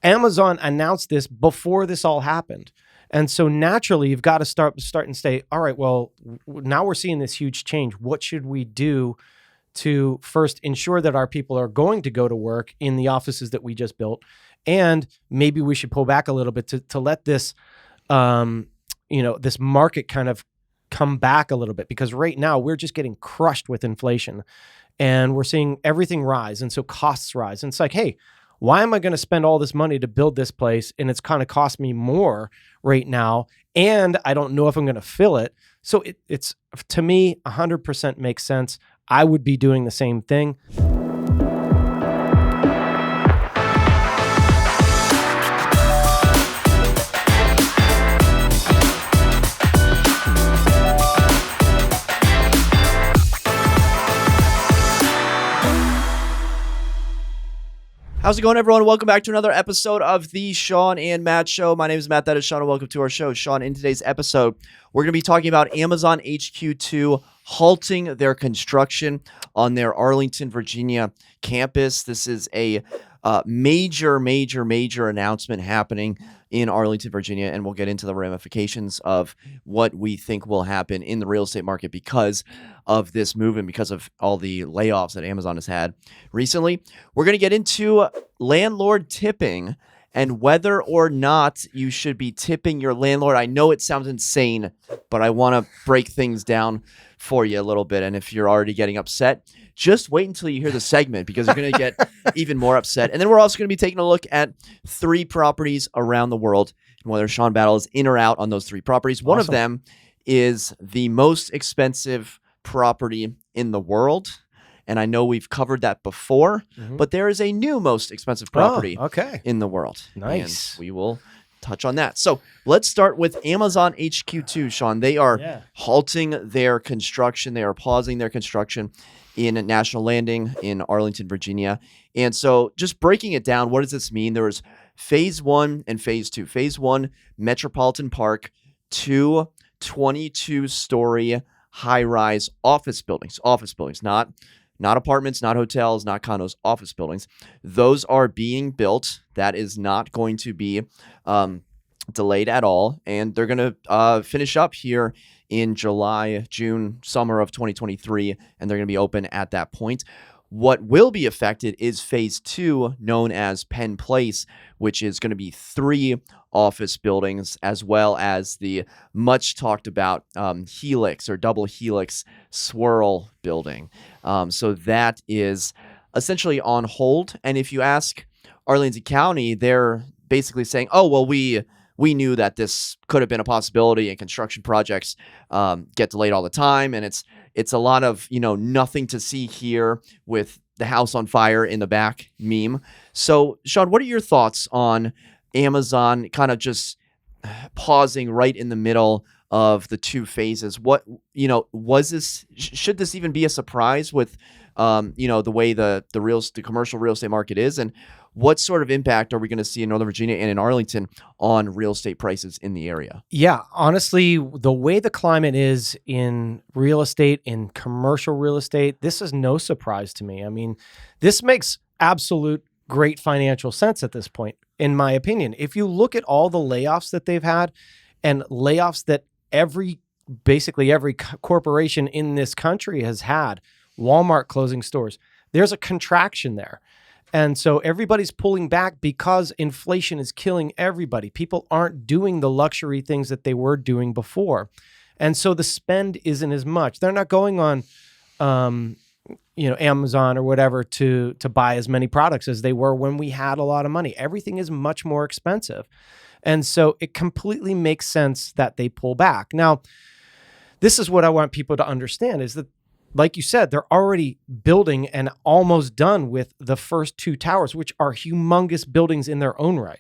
Amazon announced this before this all happened. And so naturally, you've got to start and say, all right, well, now we're seeing this huge change. What should we do to first ensure that our people are going to go to work in the offices that we just built? And maybe we should pull back a little bit to let this, this market kind of come back a little bit, because right now we're just getting crushed with inflation and we're seeing everything rise. And so costs rise. And it's like, hey, why am I going to spend all this money to build this place? And it's kind of cost me more right now. And I don't know if I'm going to fill it. So it's, to me, 100% makes sense. I would be doing the same thing. How's it going, everyone? Welcome back to another episode of the Shawn and Matt Show. My name is Matt, that is Shawn, and welcome to our show. Shawn, in today's episode, we're going to be talking about Amazon HQ2 halting their construction on their Arlington, Virginia campus. This is a major announcement happening in Arlington, Virginia, and we'll get into the ramifications of what we think will happen in the real estate market because of this move and because of all the layoffs that Amazon has had recently. We're going to get into landlord tipping and whether or not you should be tipping your landlord. I know it sounds insane, but I want to break things down for you a little bit. And if you're already getting upset, just wait until you hear the segment because you're going to get even more upset. And then we're also going to be taking a look at 3 properties around the world and whether Shawn Battle is in or out on those 3 properties. One of them is the most expensive property in the world. And I know we've covered that before, but there is a new most expensive property in the world. Nice. And we will touch on that. So let's start with Amazon HQ2, Shawn. They are halting their construction. They are pausing their construction in National Landing in Arlington, Virginia. And so just breaking it down, what does this mean? There was phase 1 and phase 2. Phase 1, Metropolitan Park, 2 22-story high-rise office buildings, not apartments, not hotels, not condos, office buildings. Those are being built. That is not going to be delayed at all. And they're going to finish up here in July, June, summer of 2023, and they're going to be open at that point. What will be affected is phase 2, known as Penn Place, which is going to be 3 office buildings, as well as the much talked about helix or double helix swirl building. So that is essentially on hold. And if you ask Arlington County, they're basically saying, oh, well, we knew that this could have been a possibility, and construction projects get delayed all the time. And it's a lot of, nothing to see here with the house on fire in the back meme. So, Shawn, what are your thoughts on Amazon kind of just pausing right in the middle of the 2 phases? What, should this even be a surprise with, the way the commercial real estate market is? And what sort of impact are we going to see in Northern Virginia and in Arlington on real estate prices in the area? Yeah, honestly, the way the climate is in real estate, in commercial real estate, this is no surprise to me. I mean, this makes absolute great financial sense at this point, in my opinion. If you look at all the layoffs that they've had and layoffs that basically every corporation in this country has had, Walmart closing stores, there's a contraction there. And so everybody's pulling back because inflation is killing everybody. People aren't doing the luxury things that they were doing before. And so the spend isn't as much. They're not going on, Amazon or whatever to buy as many products as they were when we had a lot of money. Everything is much more expensive. And so it completely makes sense that they pull back. Now, this is what I want people to understand is that, like you said, they're already building and almost done with the first 2 towers, which are humongous buildings in their own right.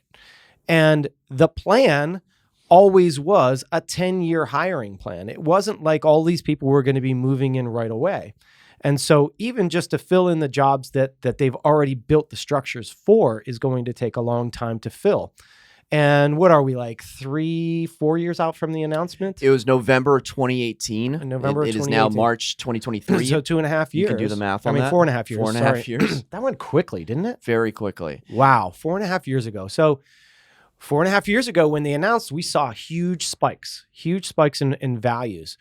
And the plan always was a 10-year hiring plan. It wasn't like all these people were going to be moving in right away. And so even just to fill in the jobs that they've already built the structures for is going to take a long time to fill. And what are we, like 3-4 years out from the announcement? It was November 2018. November It is now 2018. March 2023. So 2.5 years. You can do the math on that. 4.5 years. 4.5 years. That went quickly, didn't it? Very quickly. Wow. 4.5 years ago. So 4.5 years ago when they announced, we saw huge spikes in values,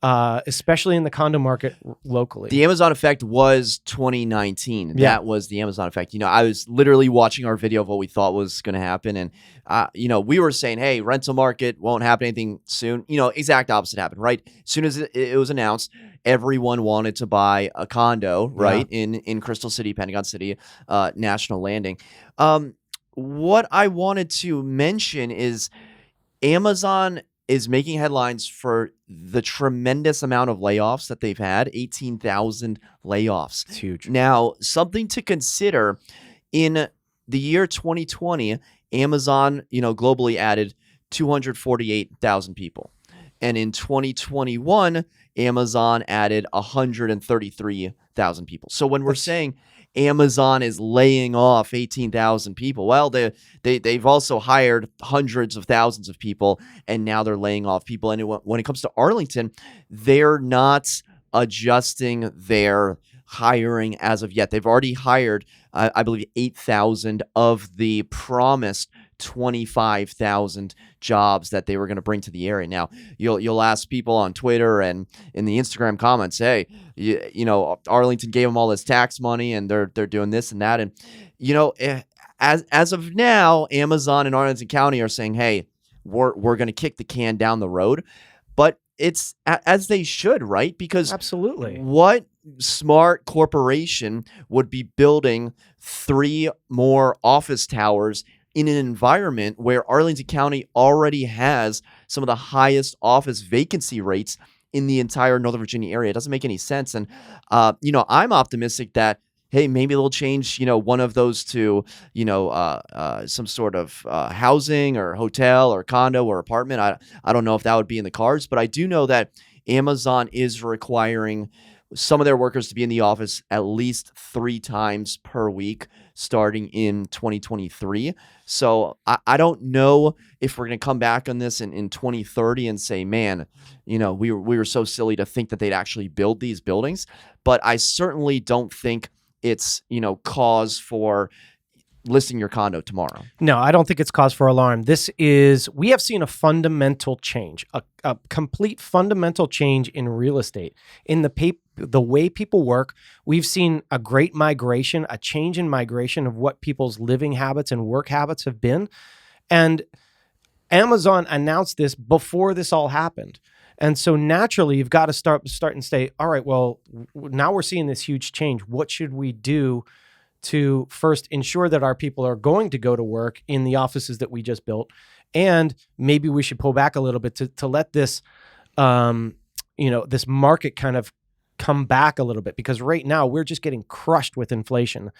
especially in the condo market locally. The Amazon effect was 2019. Yeah. That was the Amazon effect. I was literally watching our video of what we thought was going to happen. And, we were saying, hey, rental market won't happen anything soon. Exact opposite happened, right? As soon as it was announced, everyone wanted to buy a condo, right? Yeah. In Crystal City, Pentagon City, National Landing. What I wanted to mention is Amazon is making headlines for the tremendous amount of layoffs that they've had, 18,000 layoffs. It's huge. Now, something to consider, in the year 2020, Amazon, globally added 248,000 people. And in 2021, Amazon added 133,000 people. So when we're saying Amazon is laying off 18,000 people, well, they've also hired hundreds of thousands of people, and now they're laying off people. And when it comes to Arlington, they're not adjusting their hiring as of yet. They've already hired, I believe, 8,000 of the promised 25,000 jobs that they were going to bring to the area. Now, you'll ask people on Twitter and in the Instagram comments, hey, Arlington gave them all this tax money and they're doing this and that. And, as of now, Amazon and Arlington County are saying, hey, we're going to kick the can down the road. But it's as they should, right? Because absolutely, what smart corporation would be building 3 more office towers in an environment where Arlington County already has some of the highest office vacancy rates in the entire Northern Virginia area? It doesn't make any sense. And, I'm optimistic that, hey, maybe they'll change, one of those to, some sort of housing or hotel or condo or apartment. I don't know if that would be in the cards, but I do know that Amazon is requiring some of their workers to be in the office at least 3 times per week starting in 2023. So I don't know if we're going to come back on this in 2030 and say, man, we were so silly to think that they'd actually build these buildings. But I certainly don't think it's, cause for listing your condo tomorrow. No, I don't think it's cause for alarm. We have seen a fundamental change, a complete fundamental change in real estate, in the way people work. We've seen a great migration, a change in migration of what people's living habits and work habits have been. And Amazon announced this before this all happened. And so naturally, you've got to start and say, all right, well, now we're seeing this huge change. What should we do to first ensure that our people are going to go to work in the offices that we just built? And maybe we should pull back a little bit to let this, this market kind of come back a little bit, because right now we're just getting crushed with inflation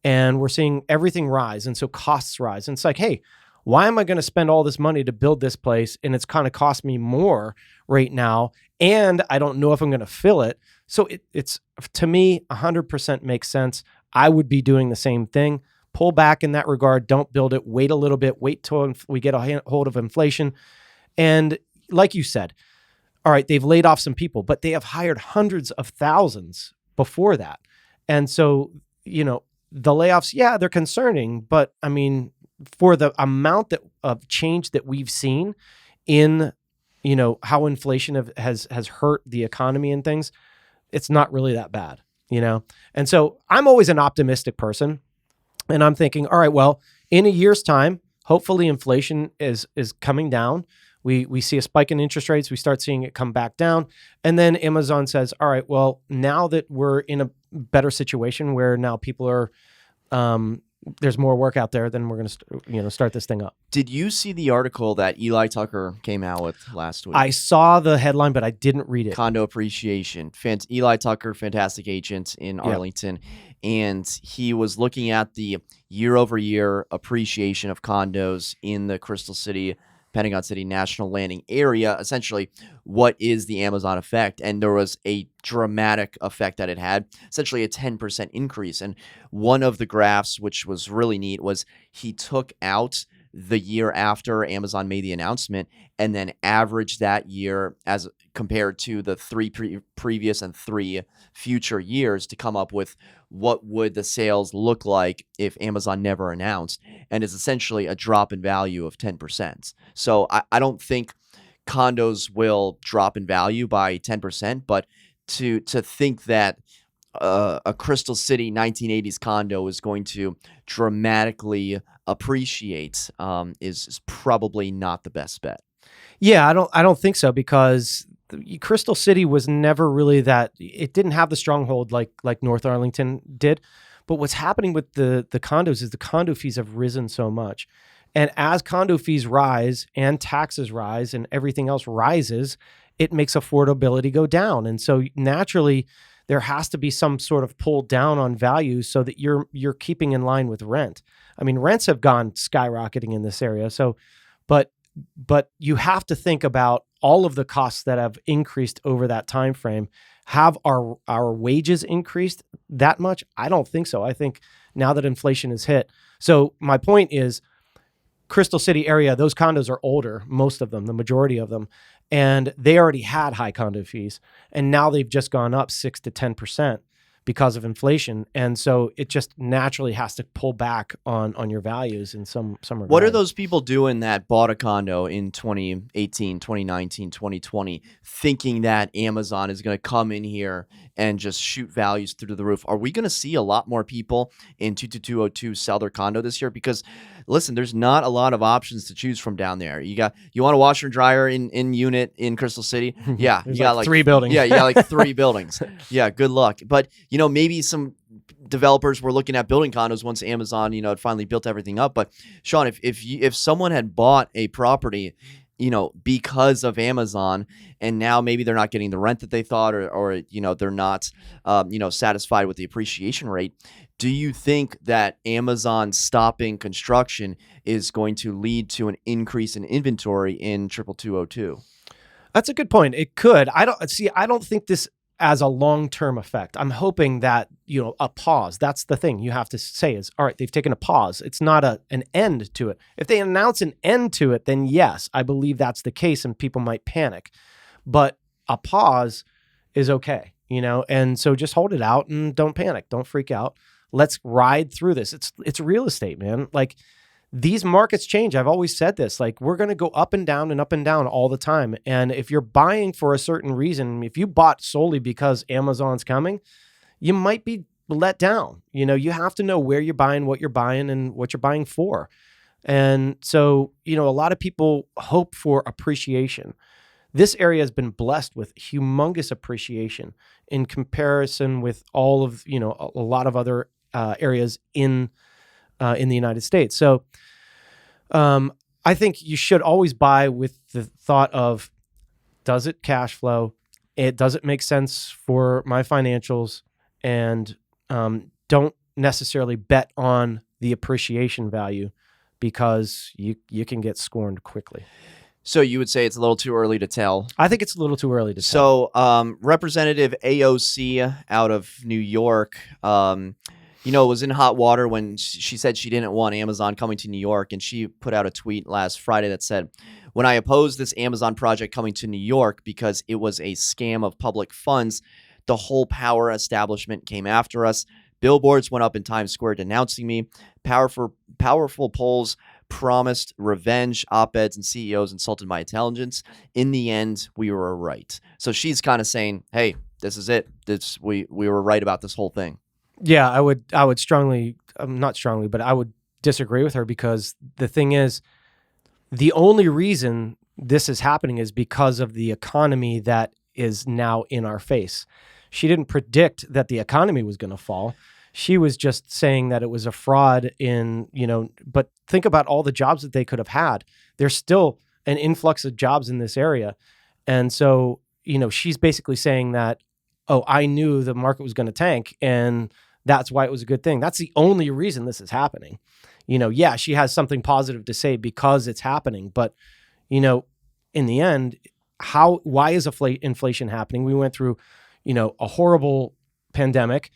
and we're seeing everything rise. And so costs rise. And it's like, hey, why am I going to spend all this money to build this place? And it's kind of cost me more right now. And I don't know if I'm going to fill it. So it's, to me, 100% makes sense. I would be doing the same thing. Pull back in that regard. Don't build it. Wait a little bit. Wait till we get a hold of inflation. And like you said, all right, they've laid off some people, but they have hired hundreds of thousands before that. And so, the layoffs, yeah, they're concerning, but I mean, for the amount of change that we've seen in, how inflation has hurt the economy and things, it's not really that bad, And so I'm always an optimistic person, and I'm thinking, all right, well, in a year's time, hopefully inflation is coming down. We see a spike in interest rates. We start seeing it come back down. And then Amazon says, all right, well, now that we're in a better situation where now people are, there's more work out there, then we're going to, start this thing up. Did you see the article that Eli Tucker came out with last week? I saw the headline, but I didn't read it. Condo appreciation. Eli Tucker, fantastic agent in Arlington. And he was looking at the year-over-year appreciation of condos in the Crystal City, Pentagon City, National Landing area. Essentially, what is the Amazon effect? And there was a dramatic effect that it had, essentially a 10% increase. And one of the graphs, which was really neat, was he took out the year after Amazon made the announcement, and then average that year as compared to the three previous and 3 future years to come up with what would the sales look like if Amazon never announced, and is essentially a drop in value of 10%. So I don't think condos will drop in value by 10%, but to think that a Crystal City 1980s condo is going to dramatically appreciate is probably not the best bet. Yeah, I don't think so, because Crystal City was never really that. It didn't have the stronghold like North Arlington did. But what's happening with the condos is the condo fees have risen so much. And as condo fees rise and taxes rise and everything else rises, it makes affordability go down. And so naturally, there has to be some sort of pull down on values so that you're keeping in line with rent. I mean, rents have gone skyrocketing in this area. So, but you have to think about all of the costs that have increased over that time frame. Have our wages increased that much? I don't think so. I think now that inflation has hit. So my point is, Crystal City area, those condos are older, most of them, the majority of them, and they already had high condo fees, and now they've just gone up 6 to 10% because of inflation, and so it just naturally has to pull back on your values in some regard. What are those people doing that bought a condo in 2018, 2019, 2020, thinking that Amazon is going to come in here and just shoot values through the roof? Are we going to see a lot more people in 22202 sell their condo this year? Because listen, there's not a lot of options to choose from down there. You want a washer and dryer in unit in Crystal City? Yeah, you got like 3 buildings. Yeah, you got like 3 buildings. Yeah, good luck. But maybe some developers were looking at building condos once Amazon, had finally built everything up. But Shawn, if someone had bought a property, because of Amazon, and now maybe they're not getting the rent that they thought, or they're not, satisfied with the appreciation rate. Do you think that Amazon stopping construction is going to lead to an increase in inventory in 22202? That's a good point. It could. I don't think this as a long-term effect. I'm hoping that, a pause. That's the thing you have to say is, all right, they've taken a pause. It's not an end to it. If they announce an end to it, then yes, I believe that's the case and people might panic. But a pause is okay, and so just hold it out and don't panic. Don't freak out. Let's ride through this. It's real estate, man. Like, these markets change. I've always said this, like, we're going to go up and down all the time. And if you're buying for a certain reason, if you bought solely because Amazon's coming, you might be let down. You have to know where you're buying, what you're buying, and what you're buying for. And so, a lot of people hope for appreciation. This area has been blessed with humongous appreciation in comparison with all of, a lot of other areas in the United States. So I think you should always buy with the thought of, does it cash flow? Does it make sense for my financials? And don't necessarily bet on the appreciation value, because you can get scorned quickly. So you would say it's a little too early to tell? I think it's a little too early to tell. So Representative AOC out of New York, was in hot water when she said she didn't want Amazon coming to New York. And she put out a tweet last Friday that said, "When I opposed this Amazon project coming to New York because it was a scam of public funds, the whole power establishment came after us. Billboards went up in Times Square denouncing me. Powerful polls promised revenge, op-eds, and CEOs insulted my intelligence. In the end, we were right." So she's kind of saying, hey, this is it. We were right about this whole thing. Yeah, I would strongly, not strongly, but I would disagree with her, because the thing is, the only reason this is happening is because of the economy that is now in our face. She didn't predict that the economy was going to fall. She was just saying that it was a fraud but think about all the jobs that they could have had. There's still an influx of jobs in this area. And so, she's basically saying that, oh, I knew the market was going to tank, and that's why it was a good thing. That's the only reason this is happening. Yeah, she has something positive to say because it's happening. But, in the end, why is inflation happening? We went through, a horrible pandemic.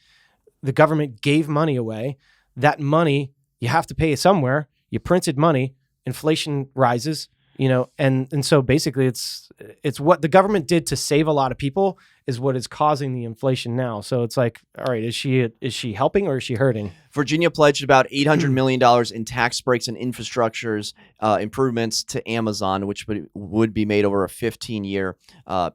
The government gave money away. That money, you have to pay it somewhere. You printed money, inflation rises, and so basically it's what the government did to save a lot of people is what is causing the inflation now. So it's like, all right, is she helping or is she hurting? Virginia pledged about $800 million in tax breaks and infrastructures improvements to Amazon, which would be made over a 15-year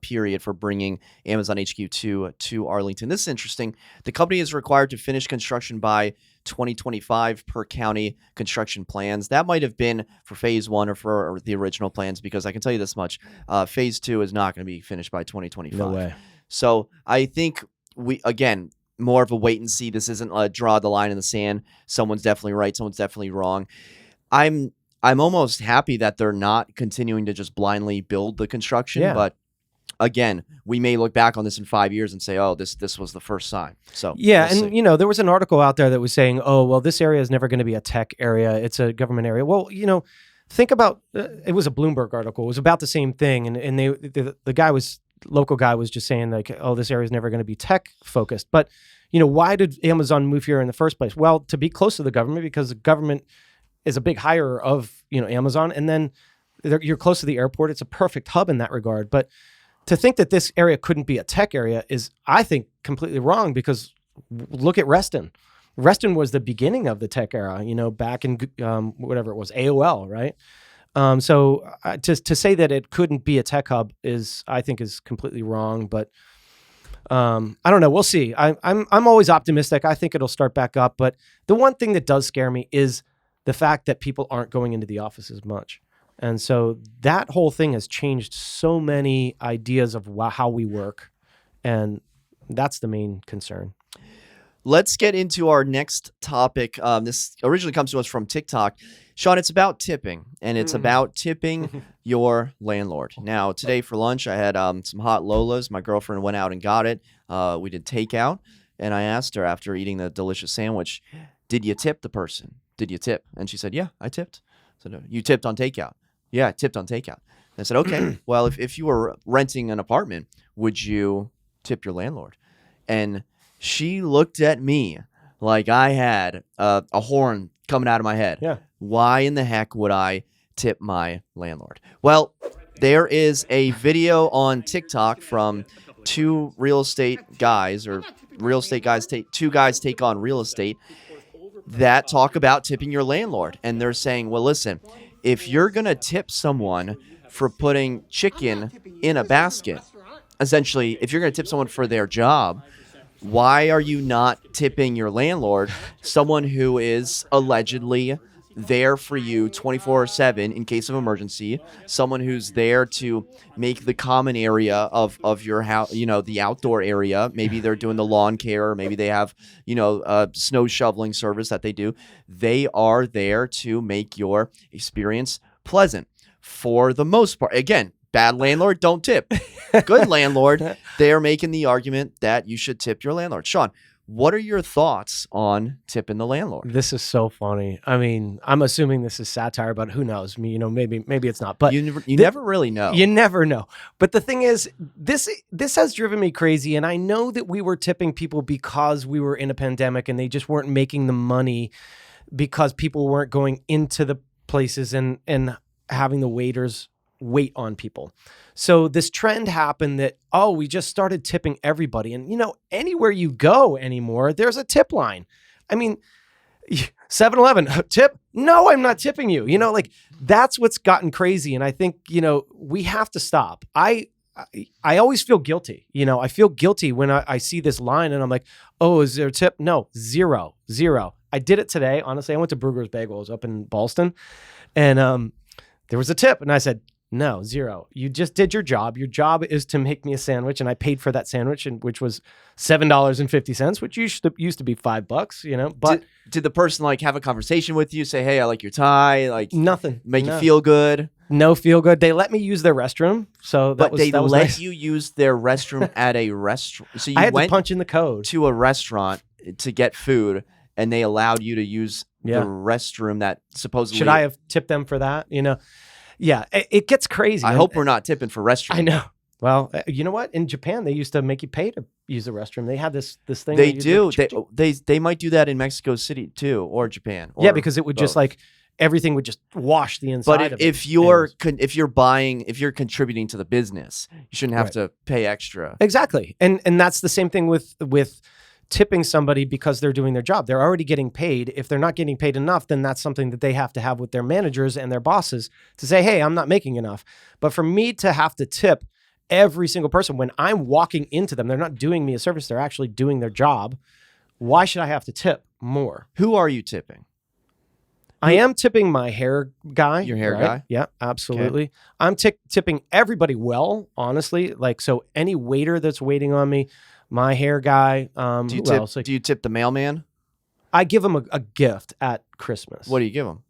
period for bringing Amazon HQ2 to Arlington. This is interesting. The company is required to finish construction by 2025 per county construction plans. That might have been for phase 1 or for the original plans, because I can tell you this much. Phase 2 is not going to be finished by 2025. No way. So I think more of a wait and see. This isn't a draw the line in the sand. Someone's definitely right. Someone's definitely wrong. I'm almost happy that they're not continuing to just blindly build the construction. Yeah. But again, we may look back on this in 5 years and say, oh, this was the first sign. So yeah, we'll and see. there was an article out there that was saying, oh, well, this area is never going to be a tech area. It's a government area. Well, think about it was a Bloomberg article. It was about the same thing, and the local guy was just saying like, oh, this area is never going to be tech focused. But why did Amazon move here in the first place? Well, to be close to the government, because the government is a big hirer of Amazon, and then you're close to the airport. It's a perfect hub in that regard. But to think that this area couldn't be a tech area is, I think, completely wrong, because look at Reston. Reston was the beginning of the tech era, back in whatever it was, AOL, right? So to say that it couldn't be a tech hub I think is completely wrong. But I don't know. We'll see. I'm always optimistic. I think it'll start back up. But the one thing that does scare me is the fact that people aren't going into the office as much. And so that whole thing has changed so many ideas of how we work. And that's the main concern. Let's get into our next topic. This originally comes to us from TikTok. Shawn, it's about tipping, and it's about tipping your landlord. Now, today for lunch, I had some hot Lolas. My girlfriend went out and got it. We did takeout, and I asked her after eating the delicious sandwich, did you tip the person? Did you tip? And she said, yeah, I tipped. I said, you tipped on takeout? Yeah, I tipped on takeout. And I said, okay, well, if you were renting an apartment, would you tip your landlord? And she looked at me like I had a horn coming out of my head. Yeah. Why in the heck would I tip my landlord? Well, there is a video on TikTok from two guys take on real estate that talk about tipping your landlord. And they're saying, well, listen, if you're going to tip someone for putting chicken in a basket, essentially, if you're going to tip someone for their job, why are you not tipping your landlord, someone who is allegedly there for you 24/7 in case of emergency, someone who's there to make the common area of your house, the outdoor area. Maybe they're doing the lawn care, or maybe they have, snow shoveling service that they do. They are there to make your experience pleasant for the most part. Again, bad landlord, don't tip. Good landlord, they are making the argument that you should tip your landlord. Shawn, what are your thoughts on tipping the landlord? This is so funny. I mean, I'm assuming this is satire, but who knows? Maybe it's not. But you never really know. You never know. But the thing is, this has driven me crazy. And I know that we were tipping people because we were in a pandemic and they just weren't making the money because people weren't going into the places and having the waiters wait on people. So this trend happened that, we just started tipping everybody. And, anywhere you go anymore, there's a tip line. I mean, 7-Eleven, tip? No, I'm not tipping you. That's what's gotten crazy. And I think, we have to stop. I always feel guilty. I feel guilty when I see this line and I'm like, oh, is there a tip? No, zero. I did it today. Honestly, I went to Brugger's Bagels up in Ballston and there was a tip. And I said, no, zero. You just did your job. Your job is to make me a sandwich, and I paid for that sandwich, which was $7.50, which used to be $5. But did the person have a conversation with you? Say, hey, I like your tie. Nothing. Make you feel good. No, feel good. They let me use their restroom, so that was nice. You use their restroom at a restaurant. So I had to punch in the code to a restaurant to get food, and they allowed you to use the restroom that supposedly. Should I have tipped them for that? Yeah, it gets crazy. I hope we're not tipping for restrooms. I know. Well, you know what? In Japan, they used to make you pay to use the restroom. They had this thing. They do. They might do that in Mexico City too, or Japan. Yeah, because it would just everything would just wash the inside But of it. if you're contributing to the business, you shouldn't have to pay extra. Exactly. And that's the same thing with tipping somebody because they're doing their job. They're already getting paid. If they're not getting paid enough, then that's something that they have to have with their managers and their bosses to say, hey, I'm not making enough. But for me to have to tip every single person when I'm walking into them, they're not doing me a service, they're actually doing their job. Why should I have to tip more? Who are you tipping? I am tipping my hair guy. Your hair right? guy? Yeah, absolutely. Okay. I'm tipping everybody well, honestly. Like, so any waiter that's waiting on me, my hair guy. Do you tip the mailman? I give him a gift at Christmas. What do you give him?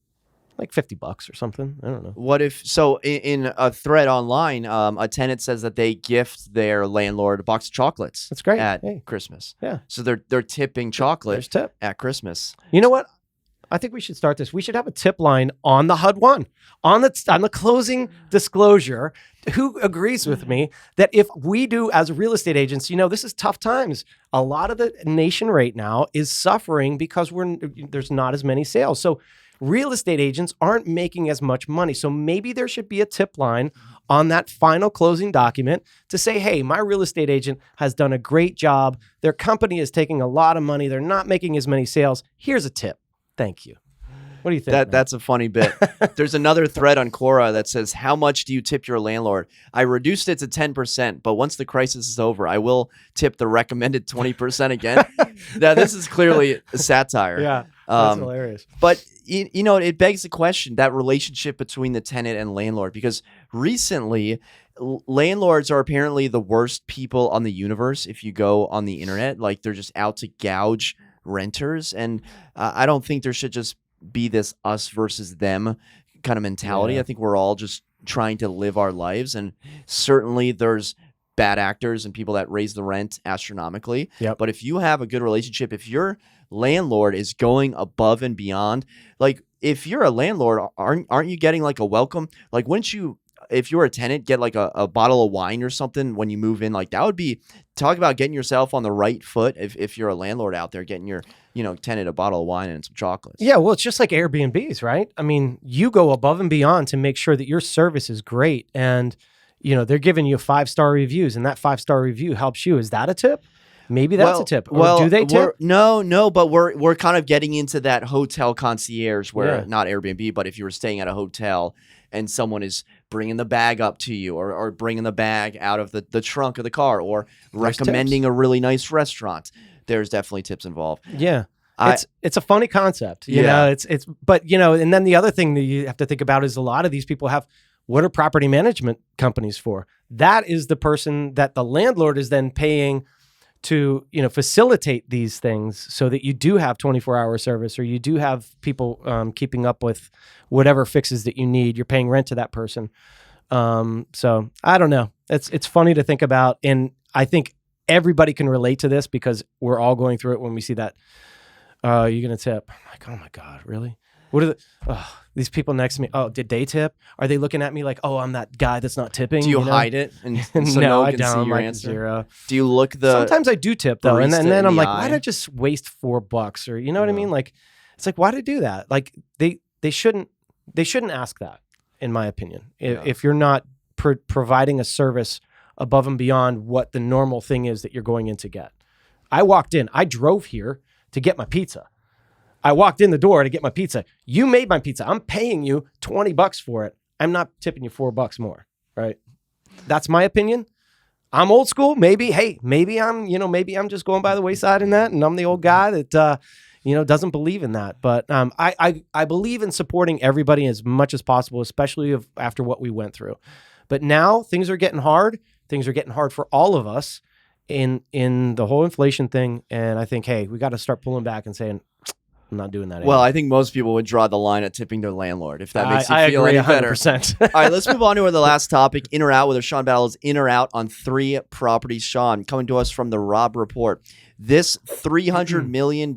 Like $50 or something. I don't know. What if, so in a thread online, a tenant says that they gift their landlord a box of chocolates. That's great. At Christmas. Yeah. So they're tipping chocolate at Christmas. You know what? I think we should start this. We should have a tip line on the HUD-1, on the closing disclosure. Who agrees with me that if we do as real estate agents, this is tough times. A lot of the nation right now is suffering because there's not as many sales. So real estate agents aren't making as much money. So maybe there should be a tip line on that final closing document to say, hey, my real estate agent has done a great job. Their company is taking a lot of money. They're not making as many sales. Here's a tip. Thank you. What do you think? That's a funny bit. There's another thread on Quora that says, how much do you tip your landlord? I reduced it to 10%, but once the crisis is over, I will tip the recommended 20% again. Now, this is clearly a satire. Yeah, that's hilarious. But, it begs the question, that relationship between the tenant and landlord, because recently, landlords are apparently the worst people on the universe if you go on the internet. Like, they're just out to gouge renters. And I don't think there should just be this us versus them kind of mentality. I think we're all just trying to live our lives, and certainly there's bad actors and people that raise the rent astronomically. But if you have a good relationship, if your landlord is going above and beyond, like if you're a landlord, aren't you getting like a welcome? Like, wouldn't you, if you're a tenant, get like a bottle of wine or something when you move in? Like, that would be, talk about getting yourself on the right foot. If you're a landlord out there, getting your tenant a bottle of wine and some chocolates. Yeah, well, it's just like Airbnbs, right? I mean, you go above and beyond to make sure that your service is great, and they're giving you 5-star reviews, and that 5-star review helps you. Is that a tip? Maybe that's a tip. Or do they tip? No, but we're kind of getting into that hotel concierge where not Airbnb, but if you were staying at a hotel and someone is bringing the bag up to you, or bringing the bag out of the trunk of the car, or recommending a really nice restaurant, there's definitely tips involved. Yeah. It's a funny concept, but and then the other thing that you have to think about is a lot of these people have, what are property management companies for? That is the person that the landlord is then paying to, facilitate these things so that you do have 24-hour service, or you do have people keeping up with whatever fixes that you need. You're paying rent to that person. So I don't know. It's funny to think about. And I think everybody can relate to this because we're all going through it when we see that, you're going to tip. I'm like, oh my God, really? What are these people next to me? Oh, did they tip? Are they looking at me like, oh, I'm that guy that's not tipping? Do you hide it? And so no, I don't. I'm like 0. Do you look the? Sometimes I do tip though, and then I'm like, why did I just waste $4? Or you know what I mean? Like, it's like, why did I do that? Like they shouldn't ask that, in my opinion. If you're not providing a service above and beyond what the normal thing is that you're going in to get. I walked in. I drove here to get my pizza. I walked in the door to get my pizza. You made my pizza. I'm paying you $20 for it. I'm not tipping you $4 more, right? That's my opinion. I'm old school. Maybe I'm just going by the wayside in that, and I'm the old guy that doesn't believe in that. But I believe in supporting everybody as much as possible, especially after what we went through. But now things are getting hard. Things are getting hard for all of us in the whole inflation thing. And I think, hey, we got to start pulling back and saying, I'm not doing that anymore. Well, I think most people would draw the line at tipping their landlord, if that makes you feel any better. 100%. All right, let's move on to the last topic, in or out, whether Shawn Battle is in or out on 3 properties. Shawn, coming to us from the Rob Report. This $300 million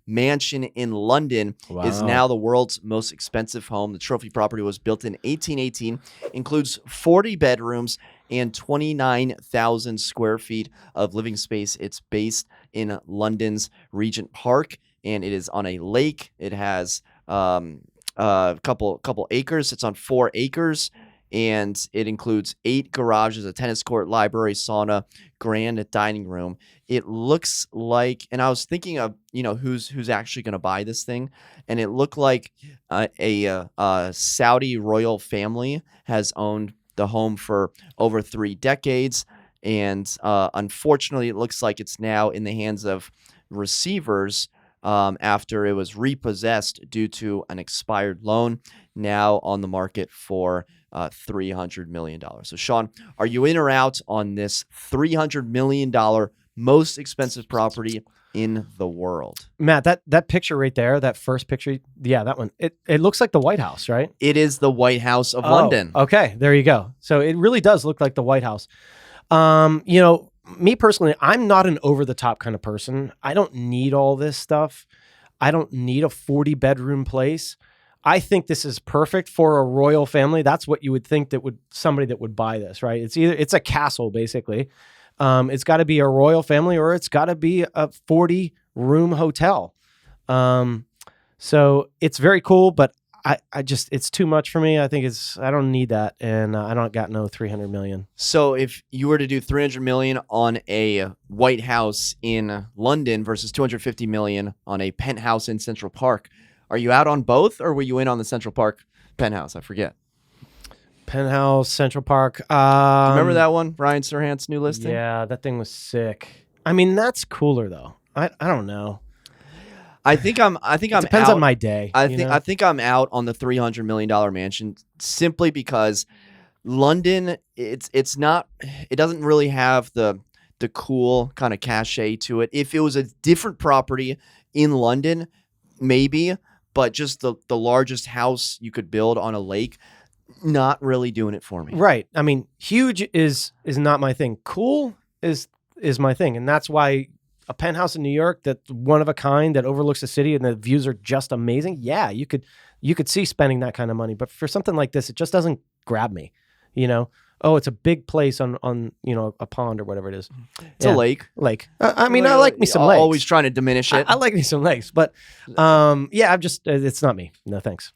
mansion in London is now the world's most expensive home. The trophy property was built in 1818, includes 40 bedrooms and 29,000 square feet of living space. It's based in London's Regent Park, and it is on a lake. It has couple acres. It's on 4 acres. And it includes 8 garages, a tennis court, library, sauna, grand dining room. It looks like, and I was thinking of, who's actually going to buy this thing, and it looked like a Saudi royal family has owned the home for over 3 decades, and unfortunately, it looks like it's now in the hands of receivers after it was repossessed due to an expired loan. Now on the market for $300 million. So, Shawn, are you in or out on this $300 million most expensive property in the world? Matt, that picture right there, that first picture, yeah, that one, it looks like the White House, right? It is the White House of London. Okay, there you go. So it really does look like the White House. Me personally, I'm not an over-the-top kind of person. I don't need all this stuff. I don't need a 40-bedroom place. I think this is perfect for a royal family. That's what you would think somebody that would buy this, right? It's a castle, basically. It's got to be a royal family, or it's got to be a 40-room hotel. So it's very cool, but it's too much for me. I don't need that, and I don't got no $300 million. So if you were to do $300 million on a White House in London versus $250 million on a penthouse in Central Park, are you out on both, or were you in on the Central Park penthouse? I forget. Penthouse, Central Park. Remember that one? Ryan Serhant's new listing? Yeah, that thing was sick. I mean, that's cooler though. I don't know. I think I'm depends out. on my day. I think I'm out on the $300 million mansion simply because London, it doesn't really have the cool kind of cachet to it. If it was a different property in London, maybe, but just the largest house you could build on a lake, not really doing it for me. Right. I mean, huge is not my thing. Cool is my thing, and that's why a penthouse in New York that's one of a kind that overlooks the city and the views are just amazing. Yeah, you could see spending that kind of money, but for something like this, it just doesn't grab me. Oh, it's a big place on a pond or whatever it is. It's a lake. I mean, I like me some lakes. Always trying to diminish it. I like me some lakes, but it's not me. No, thanks.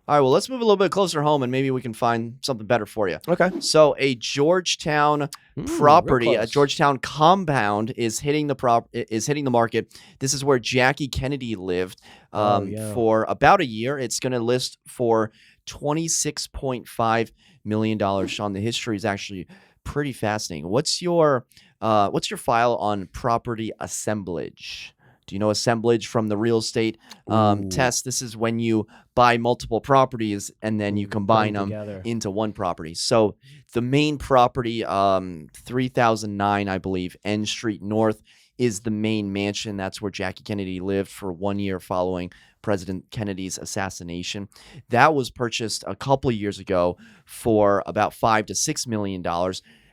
All right, well, let's move a little bit closer home, and maybe we can find something better for you. Okay. So a Georgetown property, a Georgetown compound is hitting the market. This is where Jackie Kennedy lived for about a year. It's going to list for $26.5 million. Shawn, the history is actually pretty fascinating. What's your file on property assemblage? Do you know assemblage from the real estate test? This is when you buy multiple properties and then you combine them into one property. So the main property, 3009, I believe, N Street North, is the main mansion. That's where Jackie Kennedy lived for 1 year following President Kennedy's assassination. That was purchased a couple of years ago for about $5 to $6 million.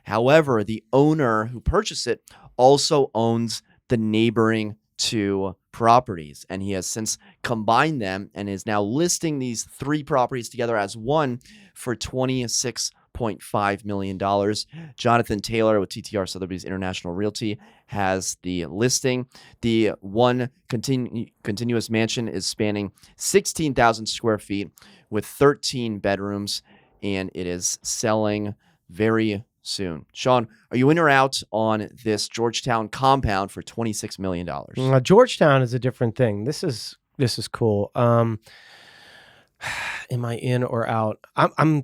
However, the owner who purchased it also owns the neighboring 2 properties, and he has since combined them and is now listing these 3 properties together as one for $26.5 million. Jonathan Taylor with TTR Sotheby's International Realty has the listing. The one continuous mansion is spanning 16,000 square feet with 13 bedrooms, and it is selling very soon. Shawn, are you in or out on this Georgetown compound for $26 million? Georgetown is a different thing. This is cool. Am I in or out? I'm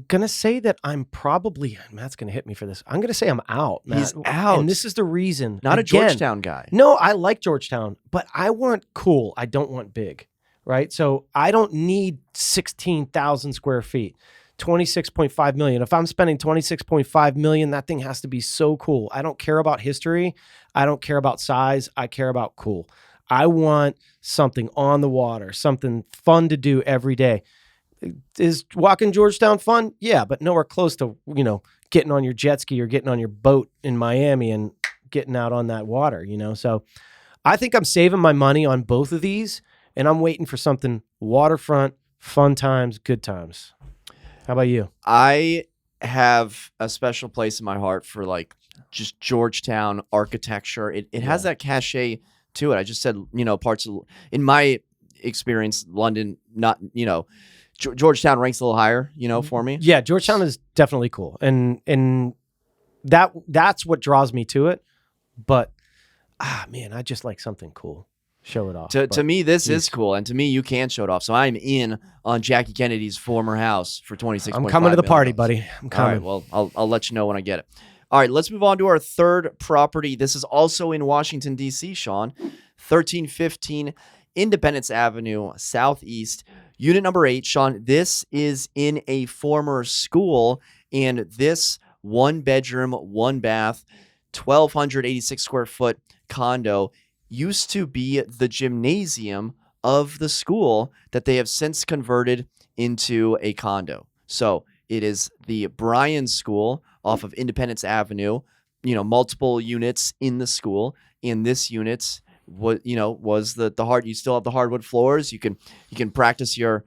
gonna say that I'm probably, Matt's gonna hit me for this. I'm gonna say I'm out, Matt. He's out. And this is the reason. Not a Georgetown guy. No, I like Georgetown, but I want cool. I don't want big, right? So I don't need 16,000 square feet. $26.5 million. If I'm spending $26.5 million, that thing has to be so cool. I don't care about history. I don't care about size. I care about cool. I want something on the water, something fun to do every day. Is walking Georgetown fun? Yeah, but nowhere close to, getting on your jet ski or getting on your boat in Miami and getting out on that water, So I think I'm saving my money on both of these, and I'm waiting for something waterfront, fun times, good times. How about you? I have a special place in my heart for just Georgetown architecture. It has that cachet to it. I just said, parts of experience. London, not, Georgetown ranks a little higher, for me. Yeah, Georgetown is definitely cool, and that's what draws me to it. But man, I just like something cool. Show it off. To me, this is cool, and to me, you can show it off. So I'm in on Jackie Kennedy's former house for $26.5 I'm coming to the party, million. buddy. I'm coming. All right, well, I'll let you know when I get it. All right, let's move on to our third property. This is also in Washington, D.C., Shawn. 1315 Independence Avenue, Southeast, unit number 8. Shawn, this is in a former school, and this 1-bedroom, 1-bath, 1,286 square foot condo used to be the gymnasium of the school that they have since converted into a condo. So it is the Bryan School off of Independence Avenue, multiple units in the school. And this unit was the hard. You still have the hardwood floors. You can practice your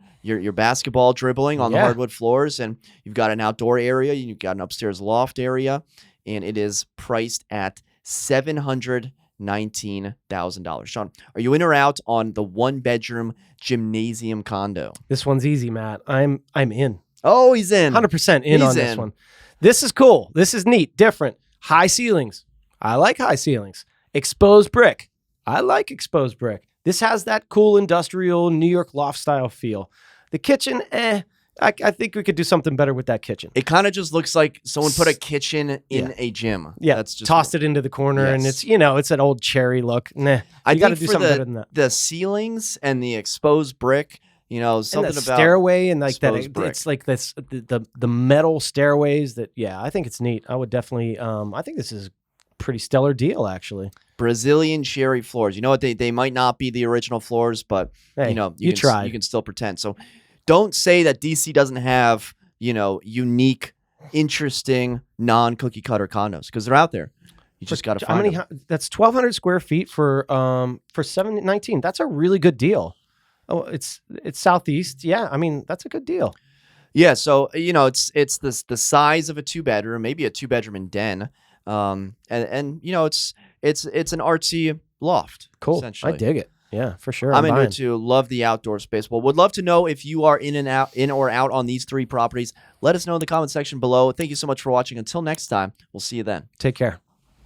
basketball dribbling on the hardwood floors, and you've got an outdoor area. You've got an upstairs loft area, and it is priced at $719,000. Shawn, are you in or out on the 1-bedroom gymnasium condo? This one's easy, Matt. I'm in. Oh, he's in. 100% in on this one. This is cool. This is neat, different. High ceilings. I like high ceilings. Exposed brick. I like exposed brick. This has that cool industrial New York loft style feel. The kitchen, I think we could do something better with that kitchen. It kind of just looks like someone put a kitchen in a gym. Yeah, that's just tossed it into the corner, and it's it's an old cherry look. Nah, you got to do something better than that. The ceilings and the exposed brick, something and the about stairway and like that. brick. It's like this the metal stairways that. Yeah, I think it's neat. I would definitely. I think this is a pretty stellar deal, actually. Brazilian cherry floors. You know what? They might not be the original floors, but hey, you can still pretend. So. Don't say that DC doesn't have, unique, interesting, non-cookie cutter condos, because they're out there. You just got to find them. That's 1,200 square feet for $719. That's a really good deal. Oh, it's Southeast. Yeah, I mean that's a good deal. Yeah, so it's the size of a 2-bedroom, maybe a 2-bedroom and den, and it's an artsy loft. Cool, essentially. I dig it. Yeah, for sure. I'm into it too. Love the outdoor space. Well, would love to know if you are in or out on these 3 properties. Let us know in the comment section below. Thank you so much for watching. Until next time, we'll see you then. Take care.